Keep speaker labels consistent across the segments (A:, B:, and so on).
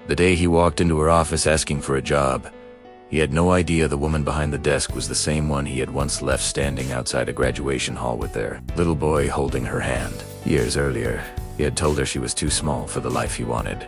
A: The day he walked into her office asking for a job, he had no idea the woman behind the desk was the same one he had once left standing outside a graduation hall with their little boy holding her hand. Years earlier, he had told her she was too small for the life he wanted.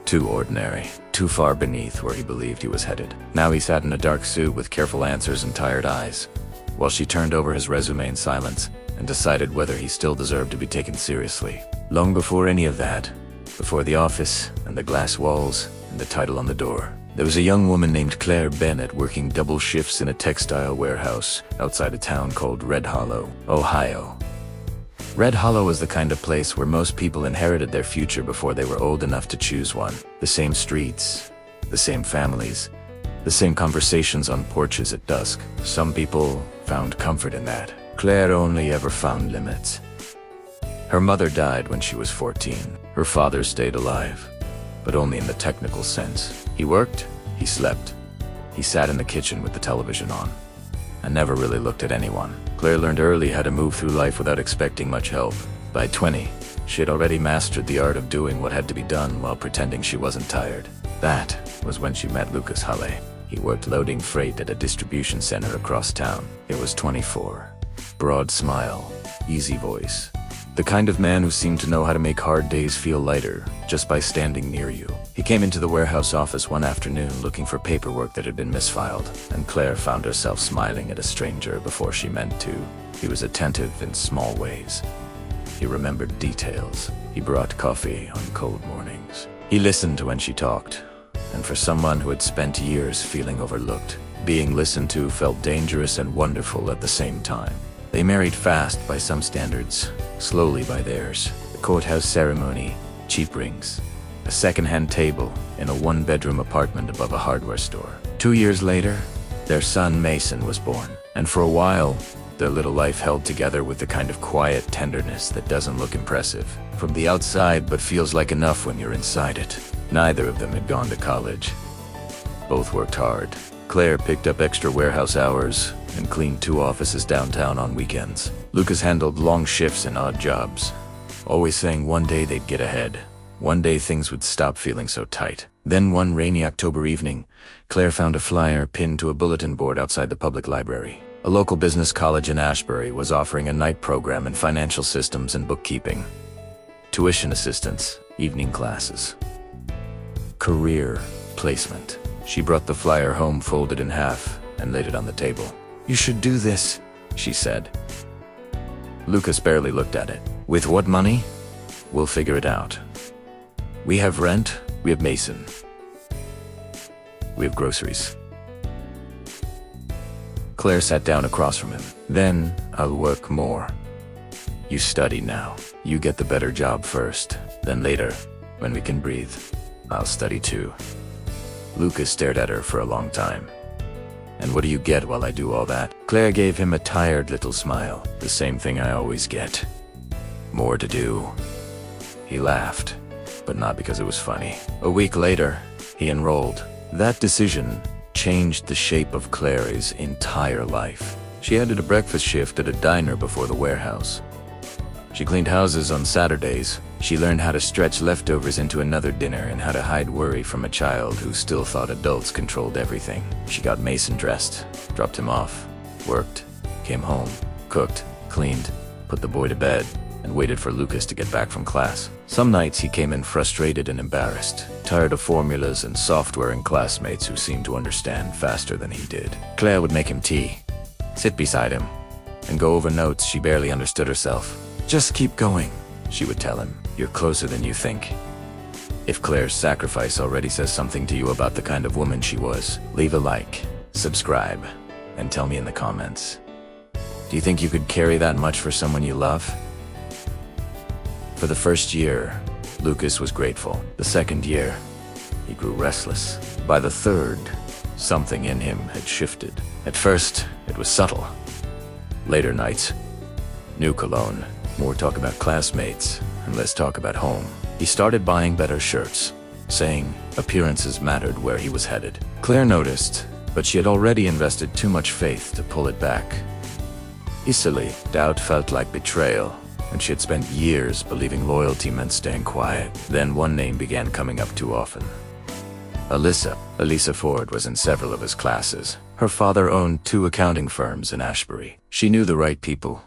A: Too ordinary, too far beneath where he believed he was headed. Now he sat in a dark suit with careful answers and tired eyes, while she turned over his resume in silence and decided whether he still deserved to be taken seriously. Long before any of that, before the office and the glass walls and the title on the door, there was a young woman named Claire Bennett working double shifts in a textile warehouse outside a town called Red Hollow, Ohio. Red Hollow was the kind of place where most people inherited their future before they were old enough to choose one. The same streets, the same families, the same conversations on porches at dusk. Some people found comfort in that. Claire only ever found limits. Her mother died when she was 14. Her father stayed alive, but only in the technical sense. He worked, he slept, he sat in the kitchen with the television on, and never really looked at anyone. Claire learned early how to move through life without expecting much help. By 20, she had already mastered the art of doing what had to be done while pretending she wasn't tired. That was when she met Lucas Halle. He worked loading freight at a distribution center across town. He was 24. Broad smile, easy voice. The kind of man who seemed to know how to make hard days feel lighter just by standing near you. He came into the warehouse office one afternoon looking for paperwork that had been misfiled, and Claire found herself smiling at a stranger before she meant to. He was attentive in small ways. He remembered details. He brought coffee on cold mornings. He listened when she talked, and for someone who had spent years feeling overlooked, being listened to felt dangerous and wonderful at the same time. They married fast by some standards, slowly by theirs. The courthouse ceremony, cheap rings, a second-hand table in a one-bedroom apartment above a hardware store. 2 years later, their son Mason was born, and for a while, their little life held together with the kind of quiet tenderness that doesn't look impressive from the outside but feels like enough when you're inside it. Neither of them had gone to college. Both worked hard. Claire picked up extra warehouse hours and cleaned 2 offices downtown on weekends. Lucas handled long shifts and odd jobs, always saying one day they'd get ahead. One day things would stop feeling so tight. Then one rainy October evening, Claire found a flyer pinned to a bulletin board outside the public library. A local business college in Ashbury was offering a night program in financial systems and bookkeeping. Tuition assistance, evening classes. Career placement. She brought the flyer home folded in half and laid it on the table. "You should do this," she said. Lucas barely looked at it. "With what money? We'll figure it out. We have rent, we have Mason. We have groceries." Claire sat down across from him. "Then I'll work more. You study now. You get the better job first. Then later, when we can breathe, I'll study too." Lucas stared at her for a long time. "And what do you get while I do all that?" Claire gave him a tired little smile. "The same thing I always get. More to do." He laughed, but not because it was funny. A week later, he enrolled. That decision changed the shape of Claire's entire life. She added a breakfast shift at a diner before the warehouse. She cleaned houses on Saturdays. She learned how to stretch leftovers into another dinner and how to hide worry from a child who still thought adults controlled everything. She got Mason dressed, dropped him off, worked, came home, cooked, cleaned, put the boy to bed, and waited for Lucas to get back from class. Some nights he came in frustrated and embarrassed, tired of formulas and software and classmates who seemed to understand faster than he did. Claire would make him tea, sit beside him, and go over notes she barely understood herself. "Just keep going," she would tell him. "You're closer than you think." If Claire's sacrifice already says something to you about the kind of woman she was, leave a like, subscribe, and tell me in the comments. Do you think you could carry that much for someone you love? For the first year, Lucas was grateful. The second year, he grew restless. By the third, something in him had shifted. At first, it was subtle. Later nights, new cologne, more talk about classmates, and less talk about home. He started buying better shirts, saying appearances mattered where he was headed. Claire noticed, but she had already invested too much faith to pull it back. Easily, doubt felt like betrayal, and she had spent years believing loyalty meant staying quiet. Then one name began coming up too often. Alyssa. Elisa Ford was in several of his classes. Her father owned 2 accounting firms in Ashbury. She knew the right people,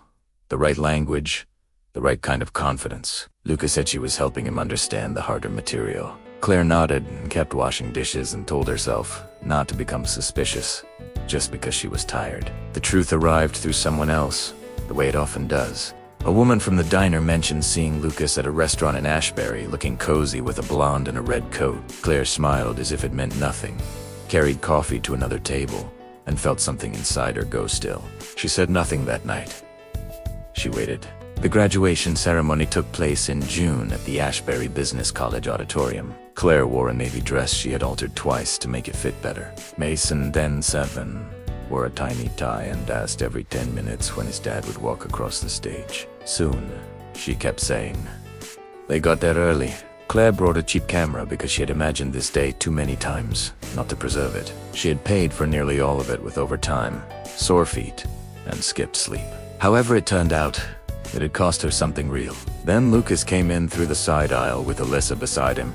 A: the right language, the right kind of confidence. Lucas said she was helping him understand the harder material. Claire nodded and kept washing dishes and told herself not to become suspicious just because she was tired. The truth arrived through someone else, the way it often does. A woman from the diner mentioned seeing Lucas at a restaurant in Ashbury, looking cozy with a blonde and a red coat. Claire smiled as if it meant nothing, carried coffee to another table, and felt something inside her go still. She said nothing that night. She waited. The graduation ceremony took place in June at the Ashbury Business College auditorium. Claire wore a navy dress she had altered twice to make it fit better. Mason, then 7, wore a tiny tie and asked every 10 minutes when his dad would walk across the stage. Soon, she kept saying. They got there early. Claire brought a cheap camera because she had imagined this day too many times not to preserve it. She had paid for nearly all of it with overtime, sore feet, and skipped sleep. However, it turned out it had cost her something real. Then Lucas came in through the side aisle with Alyssa beside him,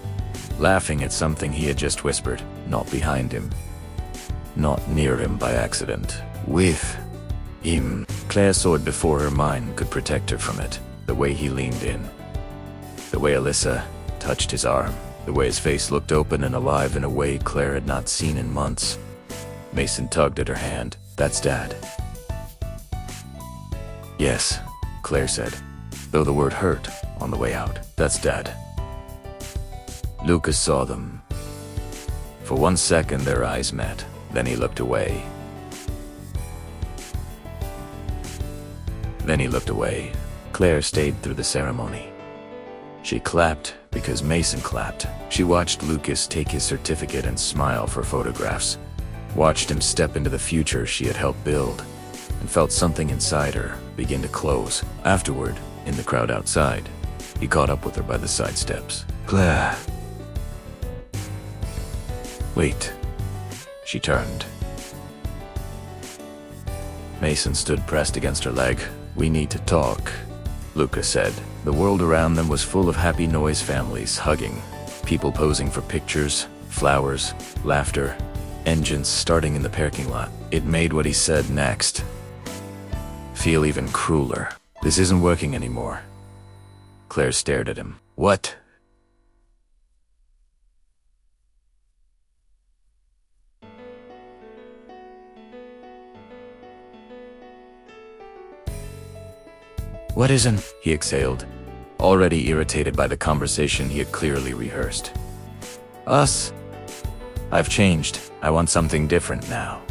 A: laughing at something he had just whispered. Not behind him. Not near him by accident. With him. Claire saw it before her mind could protect her from it. The way he leaned in. The way Alyssa touched his arm. The way his face looked open and alive in a way Claire had not seen in months. Mason tugged at her hand. That's Dad. Yes, Claire said, though the word hurt on the way out. That's Dad. Lucas saw them. For 1 second their eyes met. Then he looked away. Claire stayed through the ceremony. She clapped because Mason clapped. She watched Lucas take his certificate and smile for photographs. Watched him step into the future she had helped build, and felt something inside her begin to close. Afterward, in the crowd outside, he caught up with her by the side steps. Claire. Wait. She turned. Mason stood pressed against her leg. We need to talk, Lucas said. The world around them was full of happy noise families hugging, people posing for pictures, flowers, laughter, engines starting in the parking lot. It made what he said next feel even crueler. This isn't working anymore. Claire stared at him. What? What isn't? He exhaled, already irritated by the conversation he had clearly rehearsed. Us? I've changed. I want something different now.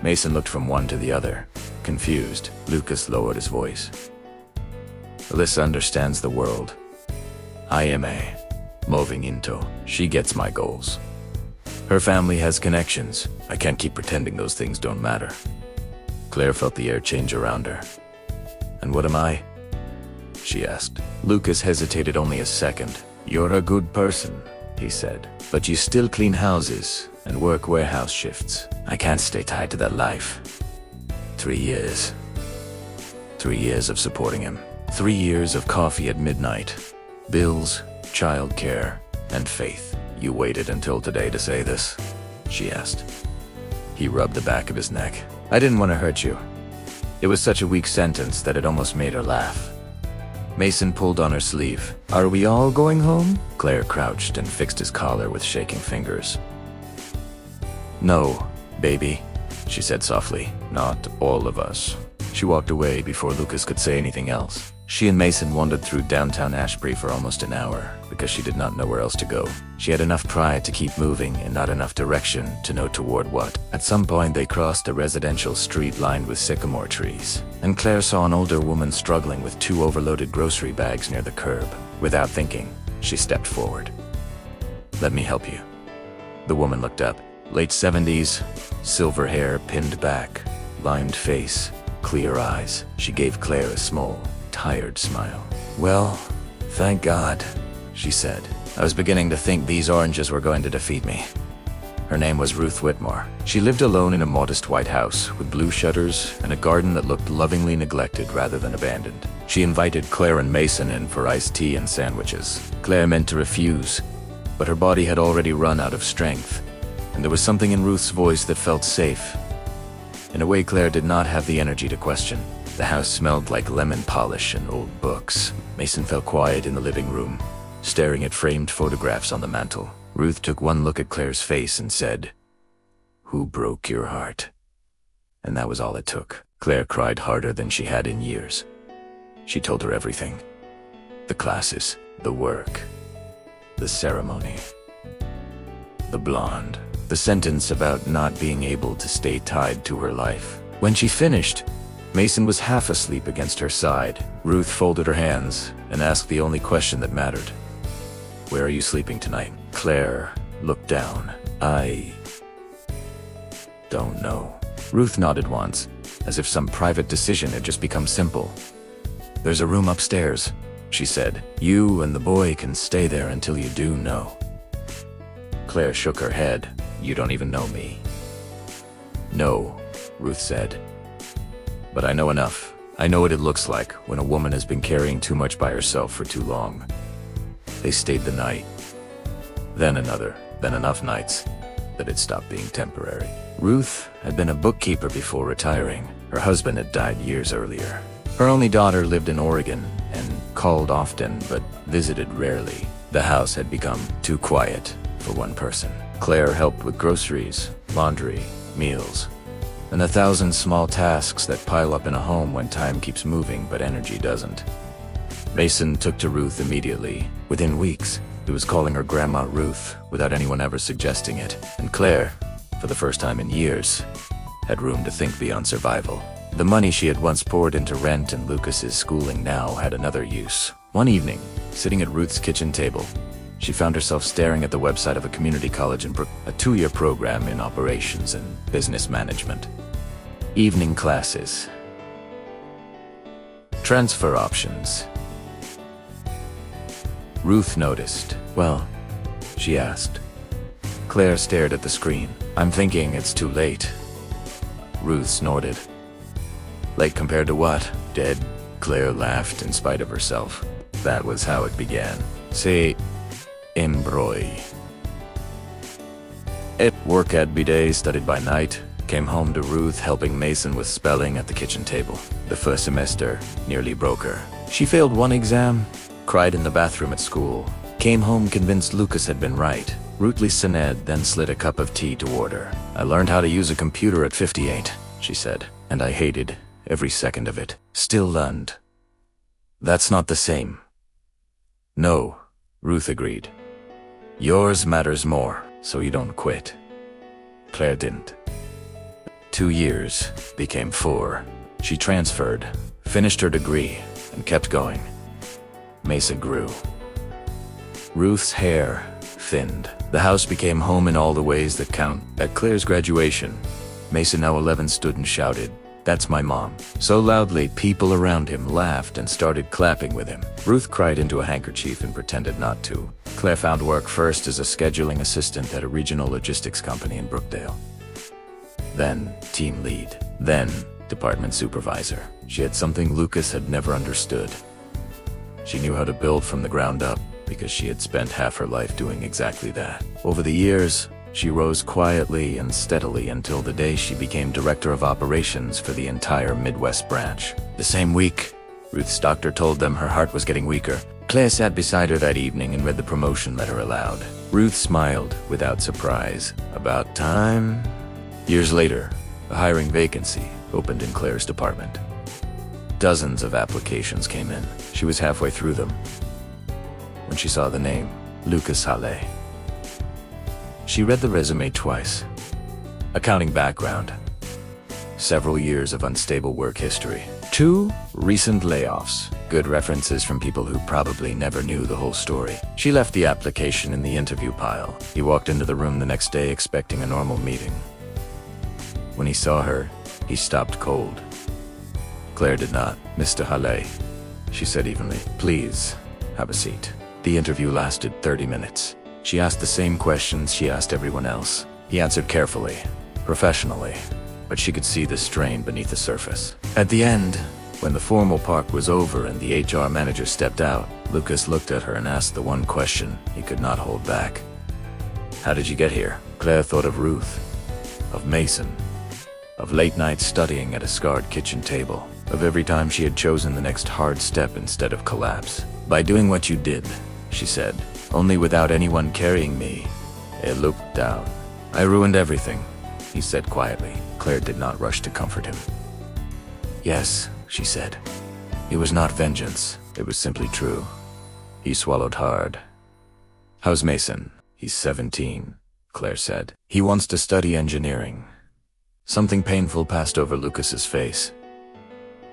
A: Mason looked from one to the other, confused. Lucas lowered his voice. Alyssa understands the world. I am a moving into. She gets my goals. Her family has connections. I can't keep pretending those things don't matter. Claire felt the air change around her. And what am I? She asked. Lucas hesitated only a second. You're a good person, he said. But you still clean houses and work warehouse shifts. I can't stay tied to that life. 3 years. 3 years of supporting him. 3 years of coffee at midnight. Bills, childcare, and faith. You waited until today to say this? She asked. He rubbed the back of his neck. I didn't want to hurt you. It was such a weak sentence that it almost made her laugh. Mason pulled on her sleeve. Are we all going home? Claire crouched and fixed his collar with shaking fingers. No, baby, she said softly. Not all of us. She walked away before Lucas could say anything else. She and Mason wandered through downtown Ashbury for almost an hour because she did not know where else to go. She had enough pride to keep moving and not enough direction to know toward what. At some point they crossed a residential street lined with sycamore trees, and Claire saw an older woman struggling with 2 overloaded grocery bags near the curb. Without thinking, she stepped forward. Let me help you. The woman looked up. Late 70s, silver hair pinned back, lined face, clear eyes. She gave Claire a small, tired smile. Well, thank God, she said. I was beginning to think these oranges were going to defeat me. Her name was Ruth Whitmore. She lived alone in a modest white house with blue shutters and a garden that looked lovingly neglected rather than abandoned. She invited Claire and Mason in for iced tea and sandwiches. Claire meant to refuse, but her body had already run out of strength, and there was something in Ruth's voice that felt safe. In a way Claire did not have the energy to question. The house smelled like lemon polish and old books. Mason fell quiet in the living room, staring at framed photographs on the mantel. Ruth took one look at Claire's face and said, "Who broke your heart?" And that was all it took. Claire cried harder than she had in years. She told her everything. The classes, the work, the ceremony, the blonde, the sentence about not being able to stay tied to her life. When she finished, Mason was half asleep against her side. Ruth folded her hands and asked the only question that mattered. "Where are you sleeping tonight?" Claire looked down. "I don't know." Ruth nodded once, as if some private decision had just become simple. "There's a room upstairs," she said. "You and the boy can stay there until you do know." Claire shook her head. "You don't even know me." "No," Ruth said. "But I know enough. I know what it looks like when a woman has been carrying too much by herself for too long." They stayed the night. Then another, then enough nights that it stopped being temporary. Ruth had been a bookkeeper before retiring. Her husband had died years earlier. Her only daughter lived in Oregon and called often but visited rarely. The house had become too quiet for one person. Claire helped with groceries, laundry, meals, and 1,000 small tasks that pile up in a home when time keeps moving but energy doesn't. Mason took to Ruth immediately. Within weeks, he was calling her Grandma Ruth without anyone ever suggesting it. And Claire, for the first time in years, had room to think beyond survival. The money she had once poured into rent and Lucas's schooling now had another use. One evening, sitting at Ruth's kitchen table, she found herself staring at the website of a community college in a 2-year program in operations and business management. Evening classes. Transfer options. Ruth noticed. "Well," she asked. Claire stared at the screen. "I'm thinking it's too late." Ruth snorted. "Late compared to what? Dead?" Claire laughed in spite of herself. That was how it began. "Se embroille." At work at bidet, studied by night, came home to Ruth helping Mason with spelling at the kitchen table. The first semester nearly broke her. She failed one exam, cried in the bathroom at school, came home convinced Lucas had been right. Ruth Lisaned then slid a cup of tea toward her. "I learned how to use a computer at 58, she said, "and I hated every second of it. Still learned." "That's not the same." "No," Ruth agreed. "Yours matters more, so you don't quit." Claire didn't. 2 years became 4. She transferred, finished her degree, and kept going. Mesa grew. Ruth's hair thinned. The house became home in all the ways that count. At Claire's graduation, Mesa, now 11, stood and shouted, "That's my mom," so loudly people around him laughed and started clapping with him. Ruth cried into a handkerchief and pretended not to. Claire found work first as a scheduling assistant at a regional logistics company in Brookdale. Then team lead. Then department supervisor. She had something Lucas had never understood. She knew how to build from the ground up because she had spent half her life doing exactly that. Over the years, she rose quietly and steadily until the day she became director of operations for the entire Midwest branch. The same week, Ruth's doctor told them her heart was getting weaker. Claire sat beside her that evening and read the promotion letter aloud. Ruth smiled without surprise. About time. Years later, a hiring vacancy opened in Claire's department. Dozens of applications came in. She was halfway through them when she saw the name, Lucas Halle. She read the resume twice. Accounting background. Several years of unstable work history. 2 recent layoffs. Good references from people who probably never knew the whole story. She left the application in the interview pile. He walked into the room the next day expecting a normal meeting. When he saw her, he stopped cold. Claire did not. "Mr. Halle," she said evenly, "please, have a seat." The interview lasted 30 minutes. She asked the same questions she asked everyone else. He answered carefully, professionally, but she could see the strain beneath the surface. At the end, when the formal part was over and the HR manager stepped out, Lucas looked at her and asked the one question he could not hold back. How did you get here? Claire thought of Ruth, of Mason, of late nights studying at a scarred kitchen table, of every time she had chosen the next hard step instead of collapse. By doing what you did, she said, only without anyone carrying me. It looked down. I ruined everything, he said quietly. Claire did not rush to comfort him. Yes, she said. It was not vengeance, it was simply true. He swallowed hard. How's Mason? He's 17, Claire said. He wants to study engineering. Something painful passed over Lucas's face.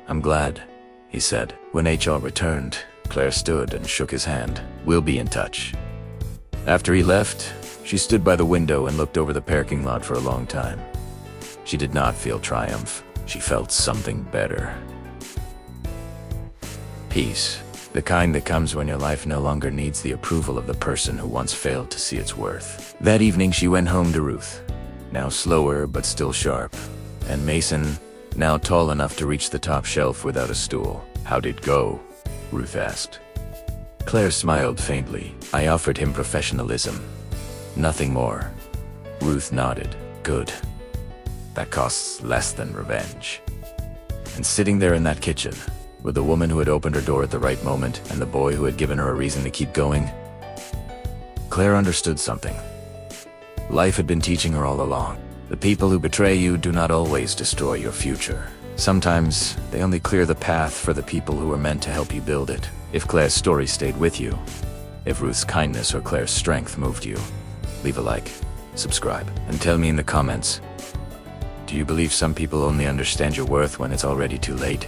A: I'm glad, he said. When HR returned, Claire stood and shook his hand. We'll be in touch. After he left, she stood by the window and looked over the parking lot for a long time. She did not feel triumph. She felt something better. Peace. The kind that comes when your life no longer needs the approval of the person who once failed to see its worth. That evening she went home to Ruth, now slower but still sharp, and Mason, now tall enough to reach the top shelf without a stool. How'd it go? Ruth asked. Claire smiled faintly. I offered him professionalism. Nothing more. Ruth nodded. Good. That costs less than revenge. And sitting there in that kitchen, with the woman who had opened her door at the right moment and the boy who had given her a reason to keep going, Claire understood something. Life had been teaching her all along. The people who betray you do not always destroy your future. Sometimes they only clear the path for the people who were meant to help you build it. If Claire's story stayed with you, if Ruth's kindness or Claire's strength moved you, leave a like, subscribe, and tell me in the comments, do you believe some people only understand your worth when it's already too late?